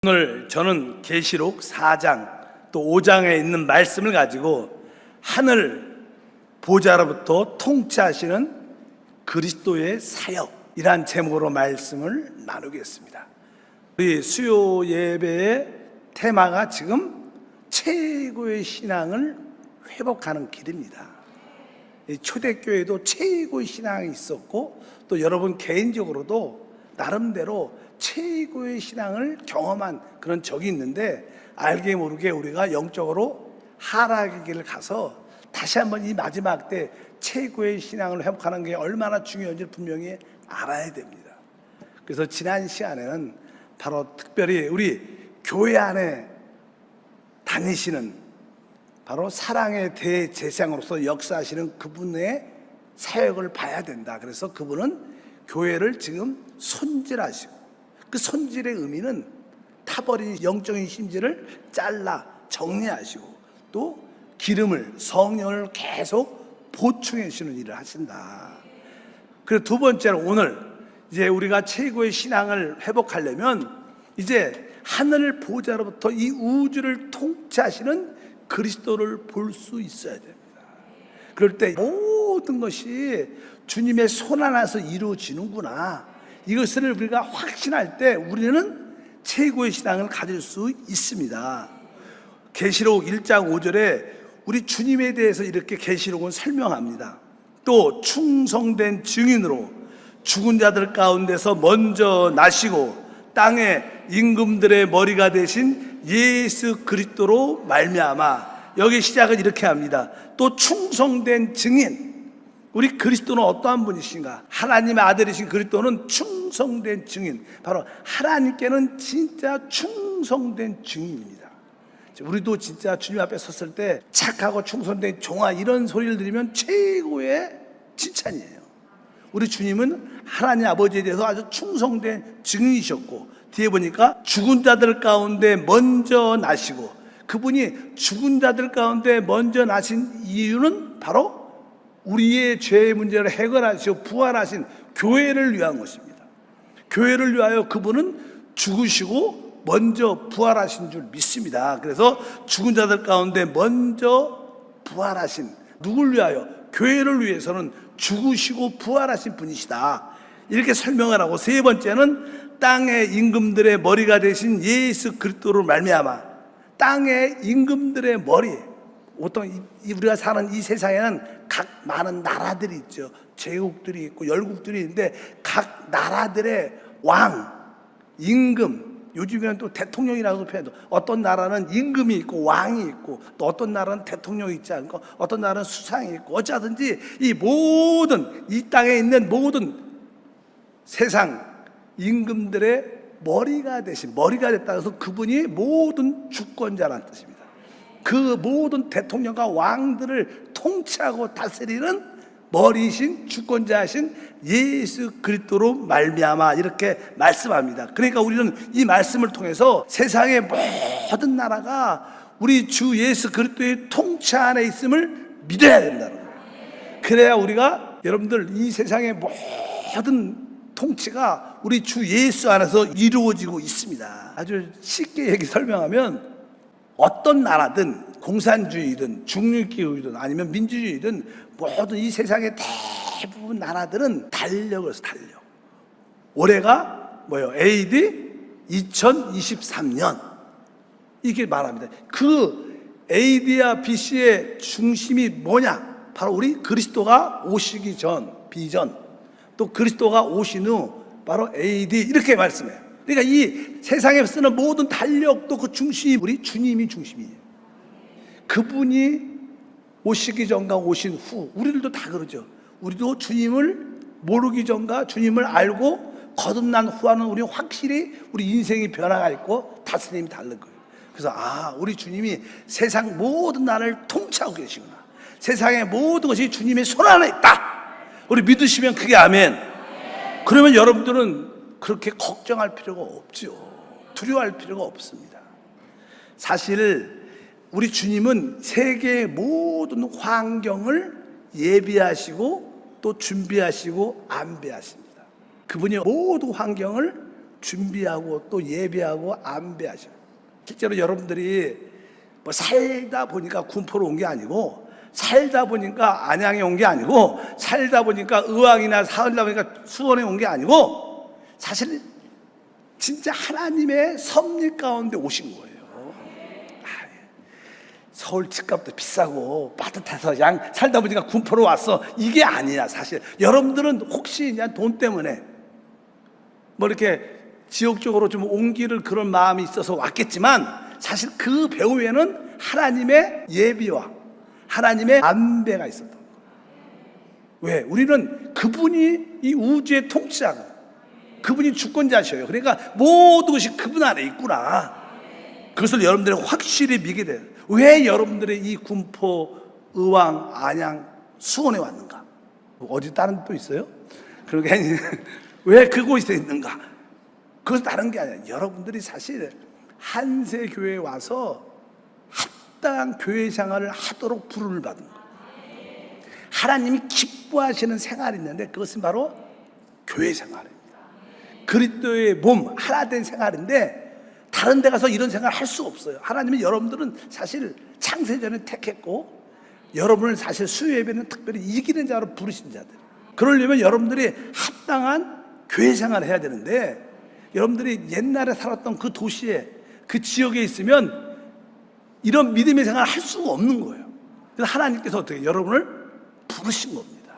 오늘 저는 계시록 4장 또 5장에 있는 말씀을 가지고 하늘 보좌로부터 통치하시는 그리스도의 사역이란 제목으로 말씀을 나누겠습니다. 우리 수요 예배의 테마가 지금 최고의 신앙을 회복하는 길입니다. 초대교회도 최고의 신앙이 있었고 또 여러분 개인적으로도 나름대로 최고의 신앙을 경험한 그런 적이 있는데 알게 모르게 우리가 영적으로 하락의 길을 가서 다시 한번 이 마지막 때 최고의 신앙을 회복하는 게 얼마나 중요한지 분명히 알아야 됩니다. 그래서 지난 시간에는 바로 특별히 우리 교회 안에 다니시는 바로 사랑의 대제사장으로서 역사하시는 그분의 사역을 봐야 된다. 그래서 그분은 교회를 지금 손질하시고 그 손질의 의미는 타버린 영적인 심지를 잘라 정리하시고 또 기름을 성령을 계속 보충해 주시는 일을 하신다. 그리고 두 번째로 오늘 이제 우리가 최고의 신앙을 회복하려면 이제 하늘 보좌로부터 이 우주를 통치하시는 그리스도를 볼 수 있어야 됩니다. 그럴 때 모든 것이 주님의 손 안에서 이루어지는구나, 이것을 우리가 확신할 때 우리는 최고의 신앙을 가질 수 있습니다. 계시록 1장 5절에 우리 주님에 대해서 이렇게 계시록은 설명합니다. 또 충성된 증인으로 죽은 자들 가운데서 먼저 나시고 땅의 임금들의 머리가 되신 예수 그리스도로 말미암아, 여기 시작은 이렇게 합니다. 또 충성된 증인, 우리 그리스도는 어떠한 분이신가? 하나님의 아들이신 그리스도는 충성된 증인, 바로 하나님께는 진짜 충성된 증인입니다. 우리도 진짜 주님 앞에 섰을 때 착하고 충성된 종아, 이런 소리를 들으면 최고의 칭찬이에요. 우리 주님은 하나님 아버지에 대해서 아주 충성된 증인이셨고, 뒤에 보니까 죽은 자들 가운데 먼저 나시고, 그분이 죽은 자들 가운데 먼저 나신 이유는 바로 우리의 죄의 문제를 해결하시고 부활하신 교회를 위한 것입니다. 교회를 위하여 그분은 죽으시고 먼저 부활하신 줄 믿습니다. 그래서 죽은 자들 가운데 먼저 부활하신, 누굴 위하여? 교회를 위해서는 죽으시고 부활하신 분이시다, 이렇게 설명을 하고, 세 번째는 땅의 임금들의 머리가 되신 예수 그리스도로 말미암아, 땅의 임금들의 머리, 보통 우리가 사는 이 세상에는 각 많은 나라들이 있죠. 제국들이 있고 열국들이 있는데 각 나라들의 왕, 임금, 요즘에는 또 대통령이라고 표현해도, 어떤 나라는 임금이 있고 왕이 있고 또 어떤 나라는 대통령이 있지 않고 어떤 나라는 수상이 있고, 어쩌든지 이 모든 이 땅에 있는 모든 세상 임금들의 머리가 되신, 머리가 됐다 해서 그분이 모든 주권자라는 뜻입니다. 그 모든 대통령과 왕들을 통치하고 다스리는 머리이신 주권자이신 예수 그리스도로 말미암아, 이렇게 말씀합니다. 그러니까 우리는 이 말씀을 통해서 세상의 모든 나라가 우리 주 예수 그리스도의 통치 안에 있음을 믿어야 된다는 거예요. 그래야 우리가, 여러분들, 이 세상의 모든 통치가 우리 주 예수 안에서 이루어지고 있습니다. 아주 쉽게 얘기 설명하면, 어떤 나라든 공산주의든 중립기후이든 아니면 민주주의든 모든 이 세상의 대부분 나라들은 달력을 써, 달력. 올해가 뭐예요? AD 2023년 이렇게 말합니다. 그 AD와 BC의 중심이 뭐냐? 바로 우리 그리스도가 오시기 전, 비전, 또 그리스도가 오신 후 바로 AD, 이렇게 말씀해요. 그러니까 이 세상에 쓰는 모든 달력도 그 중심이 우리 주님이 중심이에요. 그분이 오시기 전과 오신 후, 우리들도 다 그러죠. 우리도 주님을 모르기 전과 주님을 알고 거듭난 후와는 우리 확실히 우리 인생이 변화가 있고 다스림이 다른 거예요. 그래서 우리 주님이 세상 모든 나라를 통치하고 계시구나, 세상의 모든 것이 주님의 손 안에 있다, 우리 믿으시면 그게 아멘. 그러면 여러분들은 그렇게 걱정할 필요가 없죠. 두려워할 필요가 없습니다. 사실 우리 주님은 세계의 모든 환경을 예비하시고 또 준비하시고 안배하십니다. 그분이 모든 환경을 준비하고 또 예배하고 안배하셔요. 실제로 여러분들이 뭐 살다 보니까 군포로 온 게 아니고, 살다 보니까 안양에 온 게 아니고, 살다 보니까 의왕이나 살다 보니까 수원에 온 게 아니고, 사실 진짜 하나님의 섭리 가운데 오신 거예요. 서울 집값도 비싸고 빠듯해서 그냥 살다 보니까 군포로 왔어, 이게 아니야. 사실 여러분들은 혹시 그냥 돈 때문에 뭐 이렇게 지역적으로 좀 옮기를 그런 마음이 있어서 왔겠지만, 사실 그 배후에는 하나님의 예비와 하나님의 안배가 있었던 거예요. 왜? 우리는 그분이 이 우주의 통치자고, 그분이 주권자셔요. 그러니까 모든 것이 그분 안에 있구나. 그것을 여러분들이 확실히 믿게 돼요. 왜 여러분들이 이 군포, 의왕, 안양, 수원에 왔는가? 어디 다른 데 또 있어요? 그러니까 왜 그곳에 있는가? 그것은 다른 게 아니라 여러분들이 사실 한세교회에 와서 합당한 교회 생활을 하도록 부름을 받은 거예요. 하나님이 기뻐하시는 생활이 있는데 그것은 바로 교회 생활입니다. 그리스도의 몸 하나 된 생활인데 다른 데 가서 이런 생활을 할 수 없어요. 하나님은 여러분들은 사실 창세전에 택했고, 여러분을 사실 수요예배는 특별히 이기는 자로 부르신 자들. 그러려면 여러분들이 합당한 교회 생활을 해야 되는데, 여러분들이 옛날에 살았던 그 도시에, 그 지역에 있으면 이런 믿음의 생활을 할 수가 없는 거예요. 그래서 하나님께서 어떻게 여러분을 부르신 겁니다.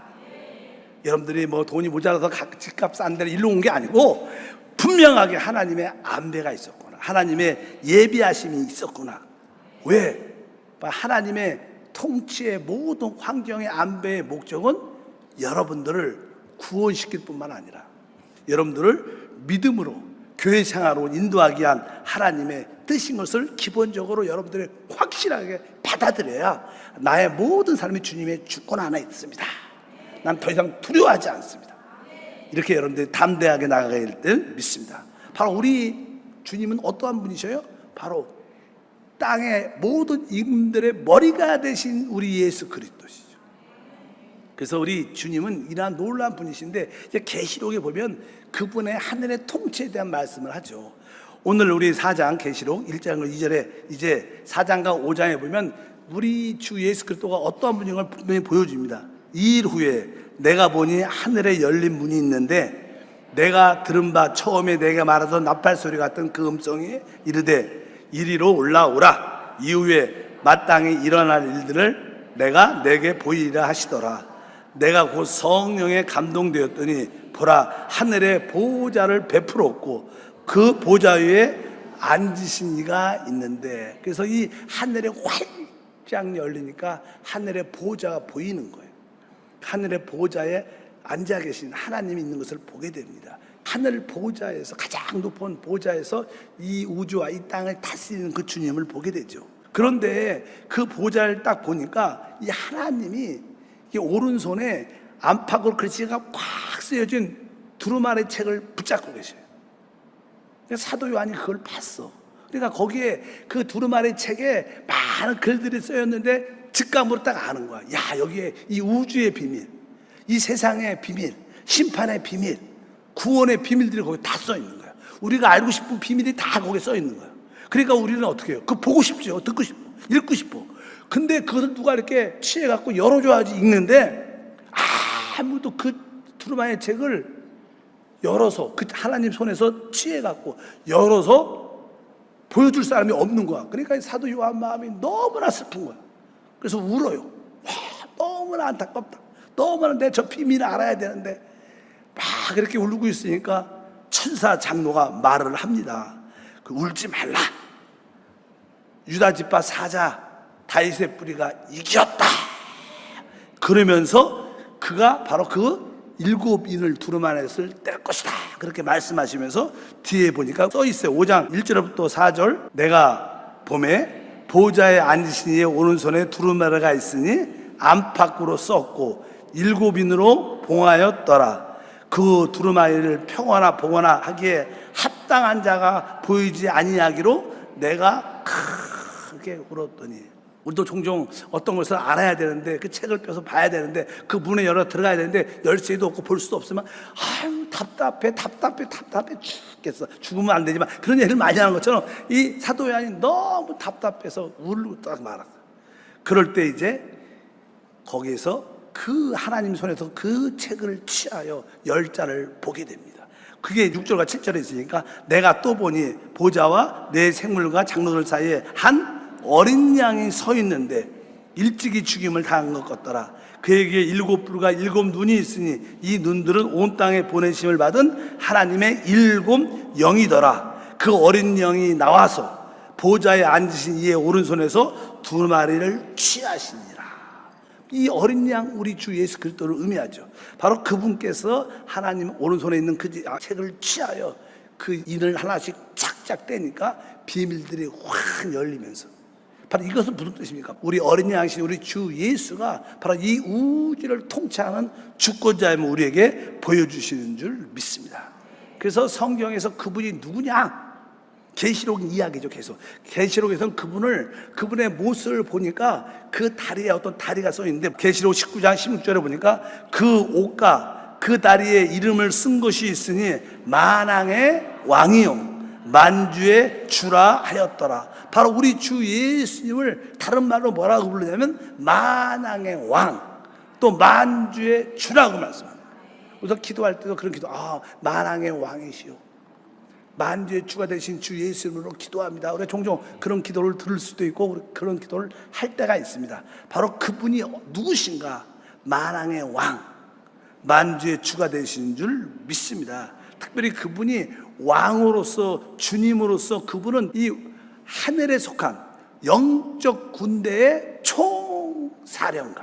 여러분들이 뭐 돈이 모자라서 집값 싼 데로 일로 온 게 아니고, 분명하게 하나님의 안배가 있었구나, 하나님의 예비하심이 있었구나. 왜? 하나님의 통치의 모든 환경의 안배의 목적은 여러분들을 구원시킬 뿐만 아니라 여러분들을 믿음으로 교회 생활로 인도하기 위한 하나님의 뜻인 것을 기본적으로 여러분들이 확실하게 받아들여야 나의 모든 삶이 주님의 주권 안에 있습니다. 난 더 이상 두려워하지 않습니다. 이렇게 여러분들이 담대하게 나가야 될 줄 믿습니다. 바로 우리 주님은 어떠한 분이셔요? 바로 땅의 모든 임금들의 머리가 되신 우리 예수 그리스도시죠. 그래서 우리 주님은 이러한 놀라운 분이신데, 이제 계시록에 보면 그분의 하늘의 통치에 대한 말씀을 하죠. 오늘 우리 4장 계시록 1장 2절에 이제 4장과 5장에 보면 우리 주 예수 그리스도가 어떠한 분인 걸 분명히 보여줍니다. 2일 후에 내가 보니 하늘에 열린 문이 있는데, 내가 들은 바 처음에 내가 말하던 나팔 소리 같은 그 음성이 이르되 이리로 올라오라. 이후에 마땅히 일어날 일들을 내가 내게 보이리라 하시더라. 내가 곧 성령에 감동되었더니 보라, 하늘에 보좌를 베풀었고 그 보좌 위에 앉으신 이가 있는데, 그래서 이 하늘에 활짝 열리니까 하늘의 보좌가 보이는 거예요. 하늘의 보좌에 앉아 계신 하나님이 있는 것을 보게 됩니다. 하늘 보좌에서, 가장 높은 보좌에서 이 우주와 이 땅을 다스리는 그 주님을 보게 되죠. 그런데 그 보좌를 딱 보니까 이 하나님이 이 오른손에 안팎으로 글씨가 꽉 쓰여진 두루마리 책을 붙잡고 계셔요. 사도 요한이 그걸 봤어. 그러니까 거기에 그 두루마리 책에 많은 글들이 쓰였는데 직감으로 딱 아는 거야. 야, 여기에 이 우주의 비밀, 이 세상의 비밀, 심판의 비밀, 구원의 비밀들이 거기 다 써 있는 거야. 우리가 알고 싶은 비밀이 다 거기에 써 있는 거야. 그러니까 우리는 어떻게 해요? 그거 보고 싶죠. 듣고 싶어. 읽고 싶어. 근데 그것을 누가 이렇게 취해갖고 열어줘야지 읽는데, 아무도 그 두루마리 책을 열어서, 그 하나님 손에서 취해갖고 열어서 보여줄 사람이 없는 거야. 그러니까 사도 요한 마음이 너무나 슬픈 거야. 그래서 울어요. 와, 너무나 안타깝다. 너무나 내 저 비밀을 알아야 되는데, 막 그렇게 울고 있으니까 천사 장로가 말을 합니다. 그 울지 말라. 유다 지파 사자 다윗의 뿌리가 이겼다. 그러면서 그가 바로 그 7인을 두루마리를 뗄 것이다. 그렇게 말씀하시면서 뒤에 보니까 써 있어요. 5장 1절부터 4절. 내가 봄에 보좌에 앉으신 이의 오른손에 두루마리가 있으니 안팎으로 썼고 7인으로 봉하였더라. 그 두루마리를 평화나 봉하나 하기에 합당한 자가 보이지 아니하기로 내가 크게 울었더니. 우리도 종종 어떤 것을 알아야 되는데 그 책을 펴서 봐야 되는데 그 문에 열어 들어가야 되는데 열쇠도 없고 볼 수도 없으면 아유 답답해 죽겠어. 죽으면 안 되지만 그런 얘기를 많이 하는 것처럼 이 사도 요한이 너무 답답해서 울고 딱 말았어. 그럴 때 이제 거기에서 그 하나님 손에서 그 책을 취하여 열자를 보게 됩니다. 그게 6절과 7절에 있으니까 내가 또 보니 보좌와 내 생물과 장로들 사이에 한 어린 양이 서 있는데 일찍이 죽임을 당한 것 같더라. 그에게 7뿔과 7눈이 있으니 이 눈들은 온 땅에 보내심을 받은 하나님의 7 영이더라. 그 어린 영이 나와서 보좌에 앉으신 이의 오른손에서 2마리를 취하시니라. 이 어린 양 우리 주 예수 그리스도를 의미하죠. 바로 그분께서 하나님 오른손에 있는 그 책을 취하여 그 인을 하나씩 쫙쫙 떼니까 비밀들이 확 열리면서 바로 이것은 무슨 뜻입니까? 우리 어린 양이신 우리 주 예수가 바로 이 우주를 통치하는 주권자임을 우리에게 보여주시는 줄 믿습니다. 그래서 성경에서 그분이 누구냐? 계시록 이야기죠. 계속 계시록에서는 그분의 모습을 보니까 그 다리에 어떤 다리가 써 있는데 계시록 19장 16절에 보니까 그 옷과 그 다리에 이름을 쓴 것이 있으니 만왕의 왕이요 만주의 주라 하였더라. 바로 우리 주 예수님을 다른 말로 뭐라고 부르냐면 만왕의 왕, 또 만주의 주라고 말씀합니다. 그래서 기도할 때도 그런 기도, 만왕의 왕이시오, 만주의 주가 되신 주 예수님으로 기도합니다. 우리가 종종 그런 기도를 들을 수도 있고 그런 기도를 할 때가 있습니다. 바로 그분이 누구신가? 만왕의 왕, 만주의 주가 되신 줄 믿습니다. 특별히 그분이 왕으로서 주님으로서 그분은 이 하늘에 속한 영적 군대의 총사령관이라는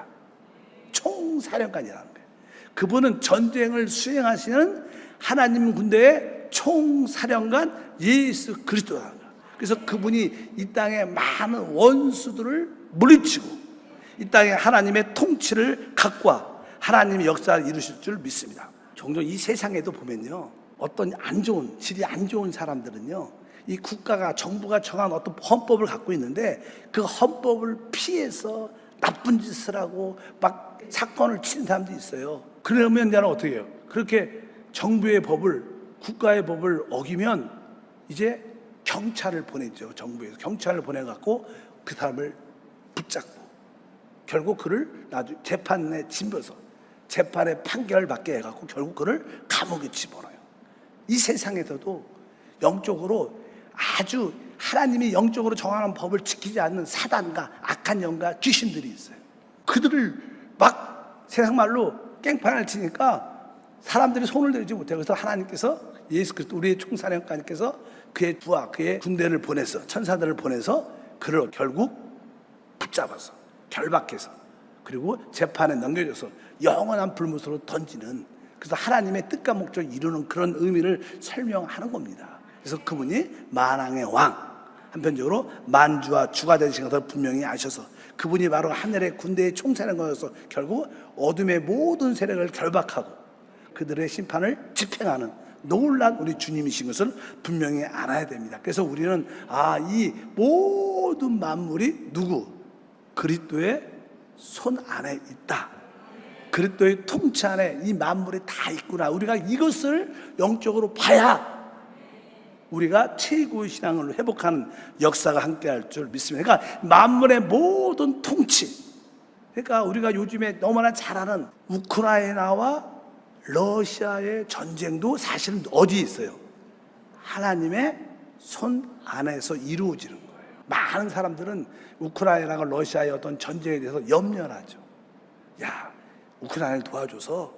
거예요. 그분은 전쟁을 수행하시는 하나님 군대의 총사령관 예수 그리스도라는 거예요. 그래서 그분이 이 땅에 많은 원수들을 물리치고 이 땅에 하나님의 통치를 갖고 하나님의 역사를 이루실 줄 믿습니다. 종종 이 세상에도 보면요, 어떤 질이 안 좋은 사람들은요, 이 국가가 정부가 정한 어떤 헌법을 갖고 있는데 그 헌법을 피해서 나쁜 짓을 하고 막 사건을 치는 사람도 있어요. 그러면 나는 어떻게 해요? 그렇게 정부의 법을, 국가의 법을 어기면 이제 경찰을 보내죠. 정부에서 경찰을 보내갖고 그 사람을 붙잡고 결국 그를 나중에 재판에 집어서 재판에 판결을 받게 해갖고 결국 그를 감옥에 집어넣어요. 이 세상에서도 영적으로 아주 하나님이 영적으로 정하는 법을 지키지 않는 사단과 악한 영과 귀신들이 있어요. 그들을 막 세상 말로 깽판을 치니까 사람들이 손을 대지 못해요. 그래서 하나님께서 예수 그리스도 우리의 총사령관님께서 그의 부하, 그의 군대를 보내서 천사들을 보내서 그를 결국 붙잡아서 결박해서 그리고 재판에 넘겨줘서 영원한 불못으로 던지는, 그래서 하나님의 뜻과 목적을 이루는 그런 의미를 설명하는 겁니다. 그래서 그분이 만왕의 왕, 한편적으로 만주와 주가 되신 것을 분명히 아셔서 그분이 바로 하늘의 군대의 총사령관으로서 결국 어둠의 모든 세력을 결박하고 그들의 심판을 집행하는 놀란 우리 주님이신 것을 분명히 알아야 됩니다. 그래서 우리는 이 모든 만물이 누구? 그리스도의 손 안에 있다. 그리스도의 통치 안에 이 만물이 다 있구나. 우리가 이것을 영적으로 봐야 우리가 최고의 신앙을 회복하는 역사가 함께할 줄 믿습니다. 그러니까 만물의 모든 통치, 그러니까 우리가 요즘에 너무나 잘 아는 우크라이나와 러시아의 전쟁도 사실은 어디에 있어요? 하나님의 손 안에서 이루어지는 거예요. 많은 사람들은 우크라이나가 러시아의 어떤 전쟁에 대해서 염려하죠. 야, 우크라이나를 도와줘서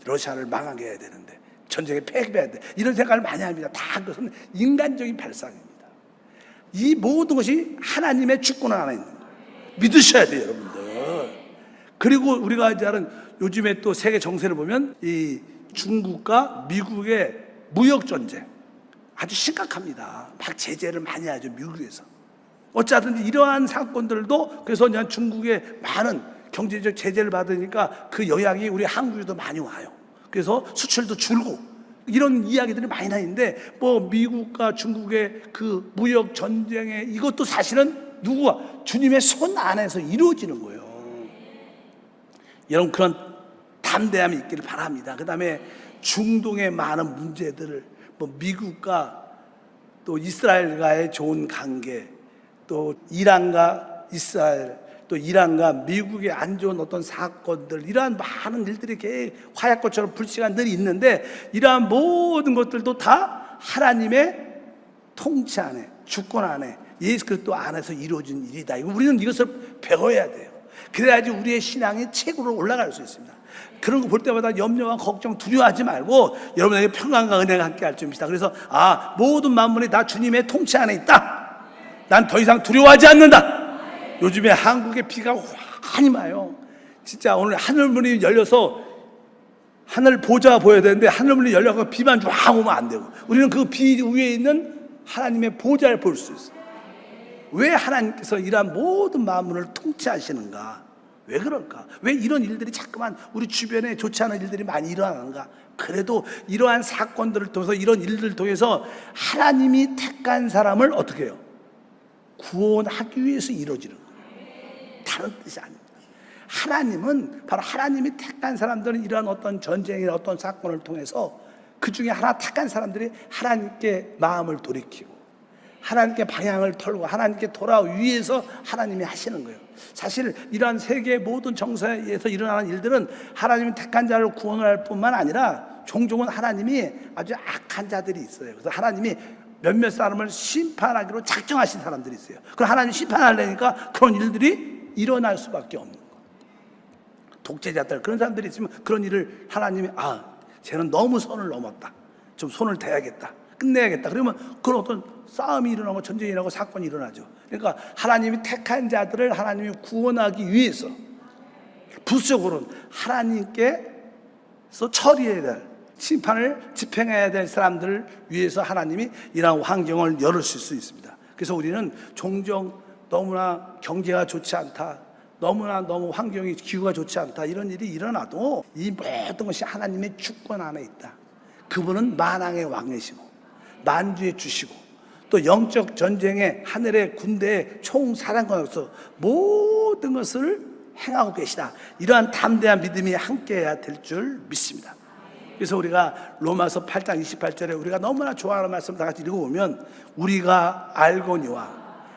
러시아를 망하게 해야 되는데, 전쟁에 패배해야 돼, 이런 생각을 많이 합니다. 다 그것은 인간적인 발상입니다. 이 모든 것이 하나님의 주권 안에 있는 거예요. 믿으셔야 돼요, 여러분들. 그리고 우리가 이제 아는 요즘에 또 세계 정세를 보면 이 중국과 미국의 무역 전쟁 아주 심각합니다. 막 제재를 많이 하죠, 미국에서. 어찌하든지 이러한 사건들도, 그래서 이제 중국의 많은 경제적 제재를 받으니까 그 영향이 우리 한국에도 많이 와요. 그래서 수출도 줄고 이런 이야기들이 많이 나있는데, 뭐 미국과 중국의 그 무역 전쟁에 이것도 사실은 누구와? 주님의 손 안에서 이루어지는 거예요. 여러분, 그런 담대함이 있기를 바랍니다. 그 다음에 중동의 많은 문제들을, 미국과 또 이스라엘과의 좋은 관계, 또 이란과 이스라엘, 또 이란과 미국의 안 좋은 어떤 사건들, 이러한 많은 일들이 이렇게 화약꽃처럼 불씨가 늘 있는데, 이러한 모든 것들도 다 하나님의 통치 안에, 주권 안에, 예수 그리스도 안에서 이루어진 일이다. 우리는 이것을 배워야 돼요. 그래야지 우리의 신앙이 최고로 올라갈 수 있습니다. 그런 거 볼 때마다 염려와 걱정, 두려워하지 말고 여러분에게 평안과 은혜가 함께 할 줄입니다. 그래서 모든 만물이 다 주님의 통치 안에 있다. 난 더 이상 두려워하지 않는다. 요즘에 한국에 비가 많이 와요. 진짜 오늘 하늘문이 열려서 하늘 보좌가 보여야 되는데 하늘문이 열려서 비만 쫙 오면 안 되고, 우리는 그 비 위에 있는 하나님의 보좌를 볼 수 있어요. 왜 하나님께서 이러한 모든 만물을 통치하시는가? 왜 그럴까? 왜 이런 일들이 자꾸만 우리 주변에 좋지 않은 일들이 많이 일어나는가? 그래도 이러한 사건들을 통해서, 이런 일들을 통해서 하나님이 택한 사람을 어떻게 해요? 구원하기 위해서 이루어지는 거예요. 다른 뜻이 아닙니다. 하나님은, 바로 하나님이 택한 사람들은 이러한 어떤 전쟁이나 어떤 사건을 통해서 그 중에 하나 택한 사람들이 하나님께 마음을 돌이키고 하나님께 방향을 털고 하나님께 돌아오기 위해서 하나님이 하시는 거예요. 사실 이러한 세계의 모든 정사에서 일어나는 일들은 하나님이 택한 자를 구원할 뿐만 아니라 종종은 하나님이 아주 악한 자들이 있어요. 그래서 하나님이 몇몇 사람을 심판하기로 작정하신 사람들이 있어요. 그럼 하나님 심판하려니까 그런 일들이 일어날 수밖에 없는 거예요. 독재자들, 그런 사람들이 있으면 그런 일을 하나님이 쟤는 너무 선을 넘었다, 좀 손을 대야겠다, 끝내야겠다, 그러면 그런 어떤 싸움이 일어나고 전쟁이 일어나고 사건이 일어나죠. 그러니까 하나님이 택한 자들을 하나님이 구원하기 위해서 부수적으로는 하나님께서 처리해야 될, 심판을 집행해야 될 사람들을 위해서 하나님이 이러한 환경을 열으실 수 있습니다. 그래서 우리는 종종 너무나 경제가 좋지 않다, 너무 환경이, 기후가 좋지 않다, 이런 일이 일어나도 이 모든 것이 하나님의 주권 안에 있다. 그분은 만왕의 왕이시고 만주의 주시고 또 영적 전쟁에 하늘의 군대의 총사령관으로서 모든 것을 행하고 계시다. 이러한 담대한 믿음이 함께해야 될 줄 믿습니다. 그래서 우리가 로마서 8장 28절에 우리가 너무나 좋아하는 말씀 다 같이 읽어보면, 우리가 알거니와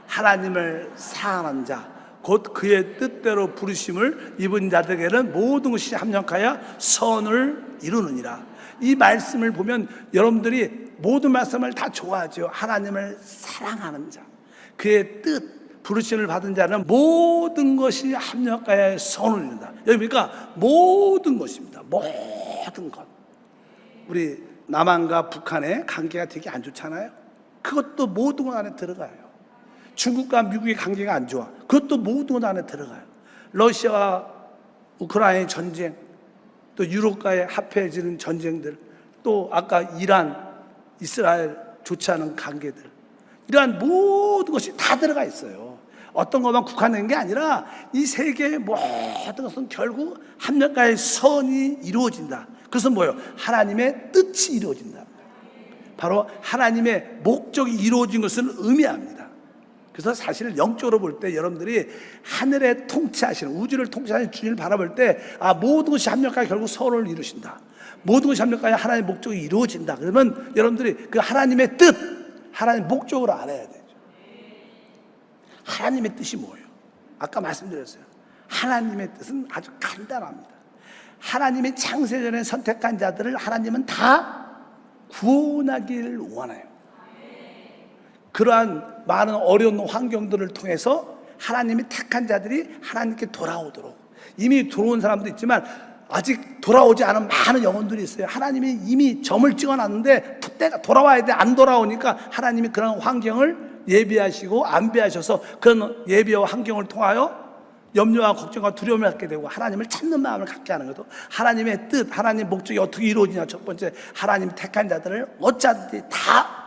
하나님을 사랑하는 자 곧 그의 뜻대로 부르심을 입은 자들에게는 모든 것이 합력하여 선을 이루느니라. 이 말씀을 보면 여러분들이 모든 말씀을 다 좋아하죠. 하나님을 사랑하는 자, 그의 뜻, 부르심을 받은 자는 모든 것이 합력하여 선을 이룬다. 여기 보니까 모든 것입니다. 모든 것. 우리 남한과 북한의 관계가 되게 안 좋잖아요. 그것도 모든 것 안에 들어가요. 중국과 미국의 관계가 안 좋아. 그것도 모든 것 안에 들어가요. 러시아와 우크라이나의 전쟁, 또 유럽과의 합해지는 전쟁들, 또 아까 이란, 이스라엘 좋지 않은 관계들, 이러한 모든 것이 다 들어가 있어요. 어떤 것만 국한된 게 아니라 이 세계의 모든 것은 결국 합력과의 선이 이루어진다. 그것은 뭐예요? 하나님의 뜻이 이루어진다. 바로 하나님의 목적이 이루어진 것을 의미합니다. 그래서 사실 영적으로 볼 때 여러분들이 하늘에 통치하시는, 우주를 통치하시는 주님을 바라볼 때 모든 것이 합력하여 결국 선을 이루신다, 모든 것이 합력하여 하나님의 목적이 이루어진다. 그러면 여러분들이 그 하나님의 뜻, 하나님의 목적으로 알아야 되죠. 하나님의 뜻이 뭐예요? 아까 말씀드렸어요. 하나님의 뜻은 아주 간단합니다. 하나님의 창세전에 선택한 자들을 하나님은 다 구원하기를 원해요. 그러한 많은 어려운 환경들을 통해서 하나님이 택한 자들이 하나님께 돌아오도록, 이미 들어온 사람도 있지만 아직 돌아오지 않은 많은 영혼들이 있어요. 하나님이 이미 점을 찍어놨는데 때가 돌아와야 돼, 안 돌아오니까 하나님이 그런 환경을 예비하시고 안배하셔서 그런 예비와 환경을 통하여 염려와 걱정과 두려움을 갖게 되고 하나님을 찾는 마음을 갖게 하는 것도 하나님의 뜻, 하나님의 목적이 어떻게 이루어지냐. 첫 번째, 하나님 택한 자들을 어쩌든지 다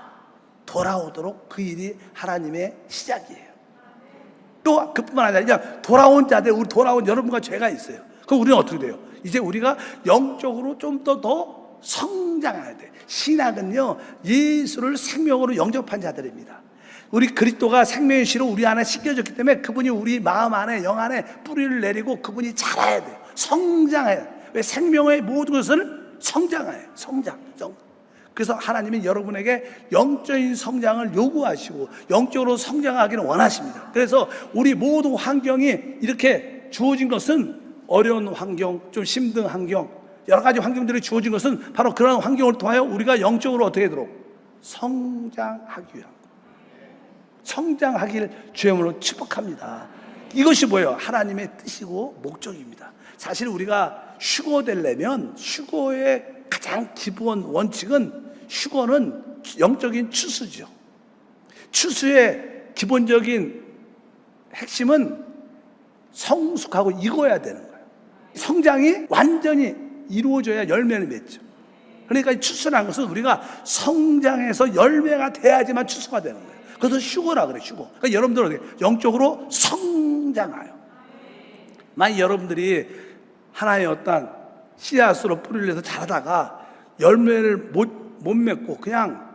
돌아오도록, 그 일이 하나님의 시작이에요. 또 그뿐만 아니라 그냥 돌아온 자들, 우리 돌아온 여러분과 죄가 있어요. 그럼 우리는 어떻게 돼요? 이제 우리가 영적으로 좀 더 성장해야 돼. 신학은요, 예수를 생명으로 영접한 자들입니다. 우리 그리스도가 생명의 씨로 우리 안에 심겨졌기 때문에 그분이 우리 마음 안에, 영 안에 뿌리를 내리고 그분이 자라야 돼요. 성장해야 돼요. 왜? 생명의 모든 것을 성장해요. 성장. 그래서 하나님은 여러분에게 영적인 성장을 요구하시고 영적으로 성장하기를 원하십니다. 그래서 우리 모든 환경이 이렇게 주어진 것은, 어려운 환경, 좀 힘든 환경, 여러 가지 환경들이 주어진 것은 바로 그런 환경을 통하여 우리가 영적으로 어떻게 되도록 성장하기 위한, 성장하기를 주님으로 축복합니다. 이것이 뭐예요? 하나님의 뜻이고 목적입니다. 사실 우리가 휴거 되려면, 휴거의 가장 기본 원칙은, 휴거는 영적인 추수죠. 추수의 기본적인 핵심은 성숙하고 익어야 되는 거예요. 성장이 완전히 이루어져야 열매를 맺죠. 그러니까 추수라는 것은 우리가 성장해서 열매가 돼야지만 추수가 되는 거예요. 그래서 휴거라 그래, 휴거. 그러니까 여러분들 영적으로 성장해요. 만약 여러분들이 하나의 어떤 씨앗으로 뿌리를 내서 자라다가 열매를 못 맺고 그냥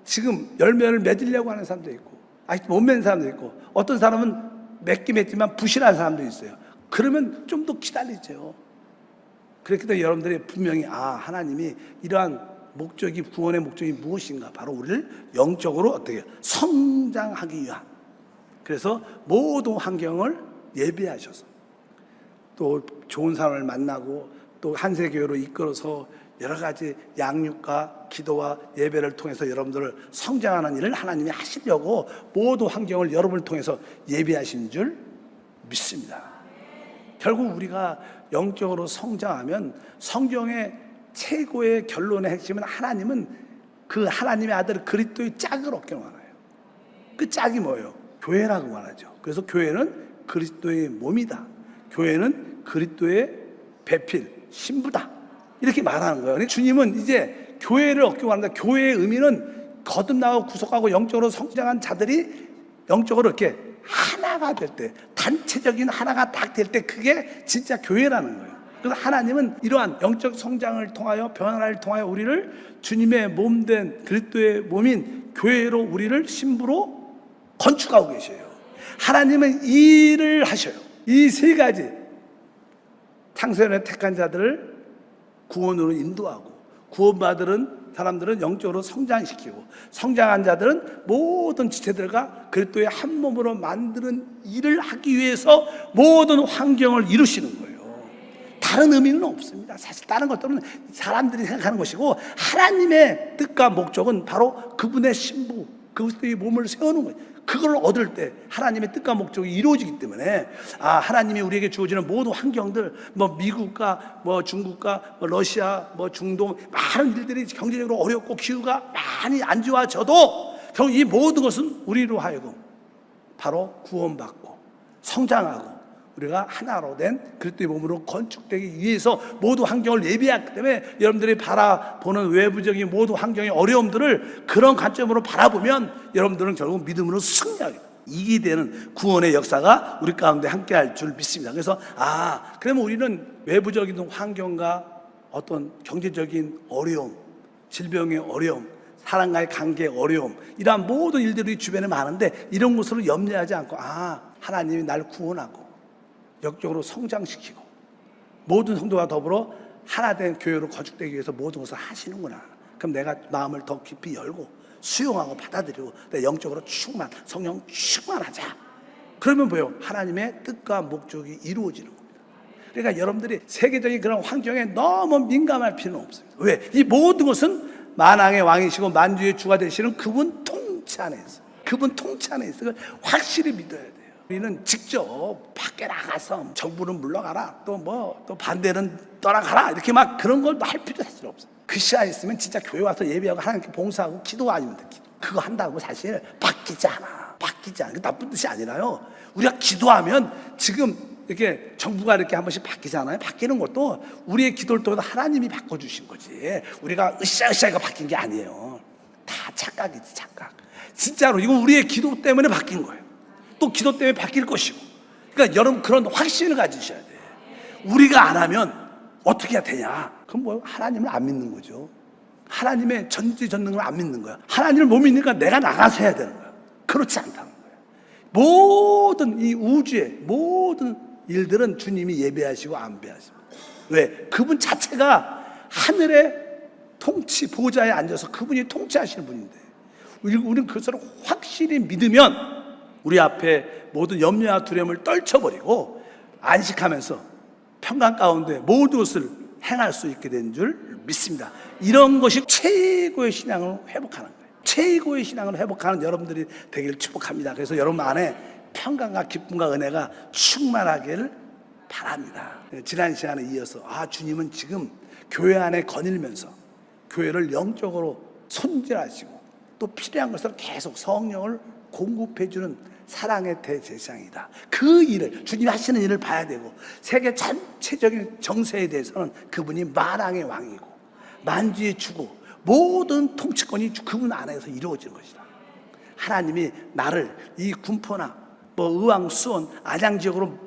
지금 열매를 맺으려고 하는 사람도 있고, 아직 못 맺는 사람도 있고, 어떤 사람은 맺긴 맺지만 부실한 사람도 있어요. 그러면 좀 더 기다리죠. 그렇기 때문에 여러분들이 분명히 하나님이 이러한 목적이, 구원의 목적이 무엇인가, 바로 우리를 영적으로 어떻게 성장하기 위한, 그래서 모든 환경을 예비하셔서 또 좋은 사람을 만나고 또 한세교회로 이끌어서 여러 가지 양육과 기도와 예배를 통해서 여러분들을 성장하는 일을 하나님이 하시려고 모든 환경을 여러분을 통해서 예비하신 줄 믿습니다. 결국 우리가 영적으로 성장하면, 성경의 최고의 결론의 핵심은, 하나님은 그 하나님의 아들 그리스도의 짝을 얻게 원해요. 그 짝이 뭐예요? 교회라고 말하죠. 그래서 교회는 그리스도의 몸이다. 교회는 그리스도의 배필, 신부다. 이렇게 말하는 거예요. 주님은 이제 교회를 얻기 원한다. 교회의 의미는 거듭나고 구속하고 영적으로 성장한 자들이 영적으로 이렇게 하나가 될 때, 단체적인 하나가 딱 될 때, 그게 진짜 교회라는 거예요. 그래서 하나님은 이러한 영적 성장을 통하여, 변화를 통하여 우리를 주님의 몸된 그리스도의 몸인 교회로, 우리를 신부로 건축하고 계셔요. 하나님은 이 일을 하셔요. 이 세 가지, 창세전에 택한 자들을 구원으로 인도하고, 구원받은 사람들은 영적으로 성장시키고, 성장한 자들은 모든 지체들과 그리스도의 한 몸으로 만드는 일을 하기 위해서 모든 환경을 이루시는 거예요. 다른 의미는 없습니다. 사실 다른 것들은 사람들이 생각하는 것이고, 하나님의 뜻과 목적은 바로 그분의 신부, 그리스도의 몸을 세우는 거예요. 그걸 얻을 때 하나님의 뜻과 목적이 이루어지기 때문에, 하나님이 우리에게 주어지는 모든 환경들, 미국과 중국과 러시아, 중동, 많은 일들이 경제적으로 어렵고 기후가 많이 안 좋아져도 결국 이 모든 것은 우리로 하여금 바로 구원받고 성장하고 우리가 하나로 된 그리스도의 몸으로 건축되기 위해서 모든 환경을 예비하기 때문에, 여러분들이 바라보는 외부적인 모든 환경의 어려움들을 그런 관점으로 바라보면 여러분들은 결국 믿음으로 승리하게, 이기게 되는 구원의 역사가 우리 가운데 함께할 줄 믿습니다. 그래서 그러면 우리는 외부적인 환경과 어떤 경제적인 어려움, 질병의 어려움, 사람과의 관계의 어려움, 이러한 모든 일들이 주변에 많은데, 이런 것으로 염려하지 않고 하나님이 날 구원하고 영적으로 성장시키고 모든 성도와 더불어 하나된 교회로 거듭되기 위해서 모든 것을 하시는구나. 그럼 내가 마음을 더 깊이 열고 수용하고 받아들이고 내 영적으로 성령 충만하자. 그러면 뭐예요? 하나님의 뜻과 목적이 이루어지는 겁니다. 그러니까 여러분들이 세계적인 그런 환경에 너무 민감할 필요는 없습니다. 왜? 이 모든 것은 만왕의 왕이시고 만주의 주가 되시는 그분 통치 안에 있어요. 그분 통치 안에 있어요. 확실히 믿어야 돼요. 우리는 직접 밖에 나가서 정부는 물러가라, 또 반대는 떠나가라, 이렇게 막 그런 걸 할 필요 사실 없어요. 그 시야에 있으면 진짜 교회 와서 예배하고 하나님께 봉사하고 기도 아니면 돼. 그거 한다고 사실 바뀌지 않아. 나쁜 뜻이 아니라요. 우리가 기도하면 지금 이렇게 정부가 이렇게 한 번씩 바뀌잖아요. 바뀌는 것도 우리의 기도를 통해서 하나님이 바꿔주신 거지. 우리가 으쌰으쌰가 바뀐 게 아니에요. 다 착각이지, 착각. 진짜로 이거 우리의 기도 때문에 바뀐 거예요. 또 기도 때문에 바뀔 것이고. 그러니까 여러분 그런 확신을 가지셔야 돼. 우리가 안 하면 어떻게 해야 되냐? 그럼 하나님을 안 믿는 거죠. 하나님의 전지전능을 안 믿는 거야. 하나님을 못 믿으니까 내가 나가서 해야 되는 거야. 그렇지 않다는 거예요. 모든 이 우주의 모든 일들은 주님이 예배하시고 안배하십니다. 왜? 그분 자체가 하늘의 통치 보좌에 앉아서 그분이 통치하시는 분인데, 우리는 그것을 확실히 믿으면 우리 앞에 모든 염려와 두려움을 떨쳐버리고 안식하면서 평강 가운데 모든 것을 행할 수 있게 된 줄 믿습니다. 이런 것이 최고의 신앙을 회복하는 거예요. 최고의 신앙을 회복하는 여러분들이 되기를 축복합니다. 그래서 여러분 안에 평강과 기쁨과 은혜가 충만하기를 바랍니다. 지난 시간에 이어서 주님은 지금 교회 안에 거닐면서 교회를 영적으로 손질하시고 또 필요한 것을 계속 성령을 공급해주는 사랑의 대제사장이다. 그 일을, 주님이 하시는 일을 봐야 되고, 세계 전체적인 정세에 대해서는 그분이 만왕의 왕이고 만주의 주고 모든 통치권이 그분 안에서 이루어지는 것이다. 하나님이 나를 이 군포나 의왕, 수원, 안양 지역으로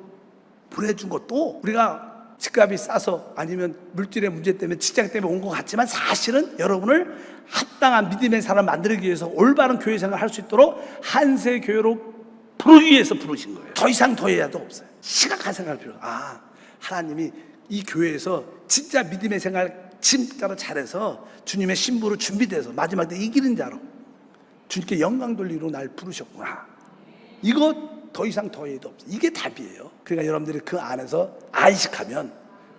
보내준 것도 우리가 집값이 싸서 아니면 물질의 문제 때문에 직장 때문에 온 것 같지만, 사실은 여러분을 합당한 믿음의 사람 만들기 위해서 올바른 교회 생활을 할 수 있도록 한세 교회로 부르기 위해서 부르신 거예요. 더 이상 더 해야도 없어요. 심각한 생각할 필요. 하나님이 이 교회에서 진짜 믿음의 생활 진짜로 잘해서 주님의 신부로 준비돼서 마지막 때 이기는 자로 주님께 영광 돌리로 날 부르셨구나. 이거 더 이상 더 해도 없어요. 이게 답이에요. 그러니까 여러분들이 그 안에서 안식하면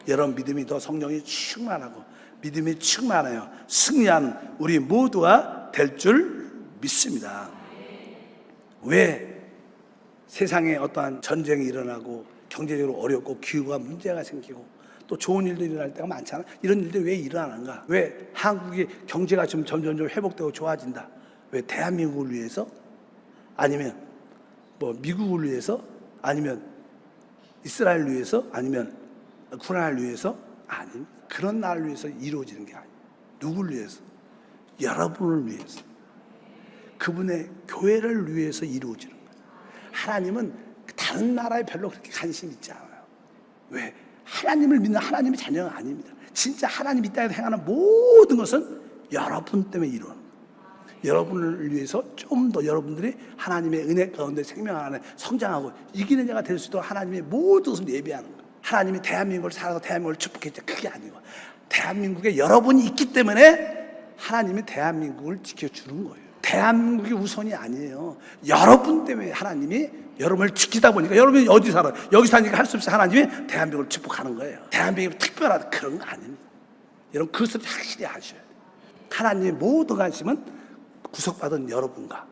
여러분 믿음이 더 성령이 충만하고 믿음이 충만하여 승리한 우리 모두가 될 줄 믿습니다. 왜 세상에 어떠한 전쟁이 일어나고 경제적으로 어렵고 기후가 문제가 생기고 또 좋은 일들이 일어날 때가 많잖아. 이런 일들이 왜 일어나는가? 왜 한국의 경제가 좀 점점 회복되고 좋아진다? 왜? 대한민국을 위해서? 아니면 미국을 위해서? 아니면 이스라엘을 위해서? 아니면 우크라이나를 위해서? 아닙니다. 그런 나라를 위해서 이루어지는 게 아니에요. 누구를 위해서? 여러분을 위해서, 그분의 교회를 위해서 이루어지는 거예요. 하나님은 다른 나라에 별로 그렇게 관심 있지 않아요. 왜? 하나님을 믿는 하나님의 자녀가 아닙니다. 진짜 하나님 이 땅에서 행하는 모든 것은 여러분 때문에 이루어집니다. 여러분을 위해서 좀 더 여러분들이 하나님의 은혜 가운데 생명 안에 성장하고 이기는 자가 될 수 있도록 하나님의 모든 것을 예배하는 거예요. 하나님이 대한민국을 살아서 대한민국을 축복했죠. 그게 아니고 대한민국에 여러분이 있기 때문에 하나님이 대한민국을 지켜주는 거예요. 대한민국이 우선이 아니에요. 여러분 때문에 하나님이 여러분을 지키다 보니까, 여러분이 어디 살아요? 여기 사니까 할 수 없이 하나님이 대한민국을 축복하는 거예요. 대한민국이 특별하다 그런 거 아닙니다. 여러분 그것을 확실히 아셔야 돼요. 하나님의 모든 관심은 구속받은 여러분과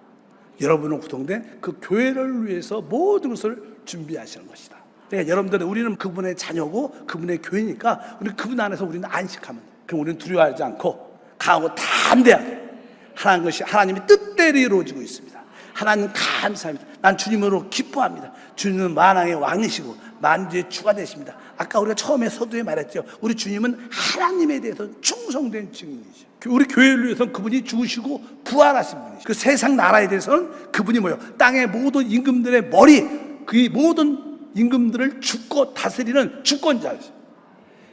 여러분은 구성된 그 교회를 위해서 모든 것을 준비하시는 것이다. 그러니까 여러분들은, 우리는 그분의 자녀고 그분의 교회니까 우리 그분 안에서 우리는 안식하면 돼요. 그럼 우리는 두려워하지 않고 강하고 담대하게 하나님 것이 하나님의 뜻대로 이루어지고 있습니다. 하나님 감사합니다. 난 주님으로 기뻐합니다. 주님은 만왕의 왕이시고 만주의 주가 되십니다. 아까 우리가 처음에 서두에 말했죠. 우리 주님은 하나님에 대해서 충성된 증인이시죠. 우리 교회를 위해서는 그분이 죽으시고 부활하신 분이시죠. 그 세상 나라에 대해서는 그분이 땅의 모든 임금들의 머리, 그 모든 임금들을 죽고 다스리는 주권자이시죠.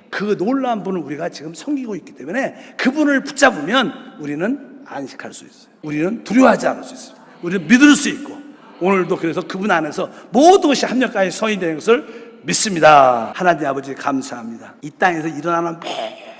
그 놀라운 분을 우리가 지금 섬기고 있기 때문에 그분을 붙잡으면 우리는 안식할 수 있어요. 우리는 두려워하지 않을 수 있어요. 우리는 믿을 수 있고, 오늘도 그래서 그분 안에서 모든 것이 합력까지 성인되는 것을 믿습니다. 하나님 아버지 감사합니다. 이 땅에서 일어나는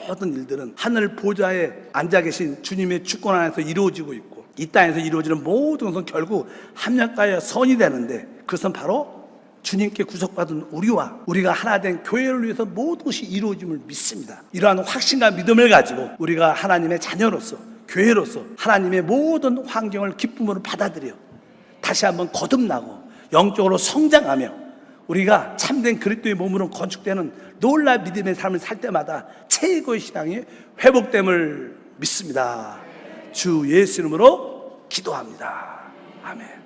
모든 일들은 하늘 보좌에 앉아 계신 주님의 주권 안에서 이루어지고 있고, 이 땅에서 이루어지는 모든 것은 결국 합력하여 선이 되는데, 그것은 바로 주님께 구속받은 우리가 하나 된 교회를 위해서 모든 것이 이루어짐을 믿습니다. 이러한 확신과 믿음을 가지고 우리가 하나님의 자녀로서, 교회로서 하나님의 모든 환경을 기쁨으로 받아들여 다시 한번 거듭나고 영적으로 성장하며 우리가 참된 그리스도의 몸으로 건축되는 놀라운 믿음의 삶을 살 때마다 최고의 신앙이 회복됨을 믿습니다. 주 예수 이름으로 기도합니다. 아멘.